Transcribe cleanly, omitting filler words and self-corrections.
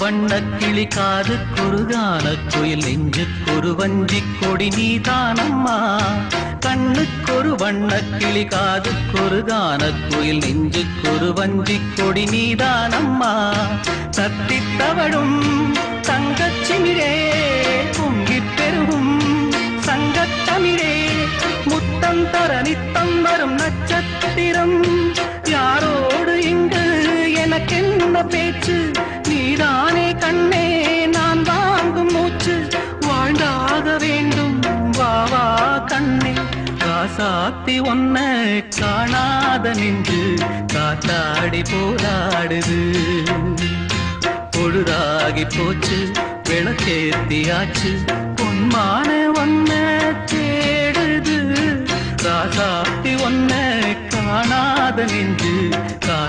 வண்ணக்கிளி காது குறுகான குயில் நெஞ்சுக்கொரு வஞ்சிக் கொடி நீதானம்மா. கண்ணுக்கொரு வண்ணக்கிளி காது குறுகான குயில் நெஞ்சுக்கொரு வஞ்சிக் கொடி நீதானம்மா. தத்தித் தவழும் தங்கச்சிமிழே பொங்கிப் பெருகும் சங்கத்தமிழே முத்தம் தர நித்தம் வரும் நட்சத்திரம். யாரோடு இங்கு எனக்கென்ன பேச்சு, நீதானே கண்ணே நான் வாங்கும் மூச்சு. வாழ்ந்தாக வேண்டும் வா வா கண்ணே, காசாத்தி ஒன்ன காணாத நின்று காத்தாடி போராடுது. பொழுதாகி போச்சு விளக்கேத்தியாச்சு, பொன்மான ஒன்ன தேடுது. காசாத்தி ஒன்ன காணாத நின்று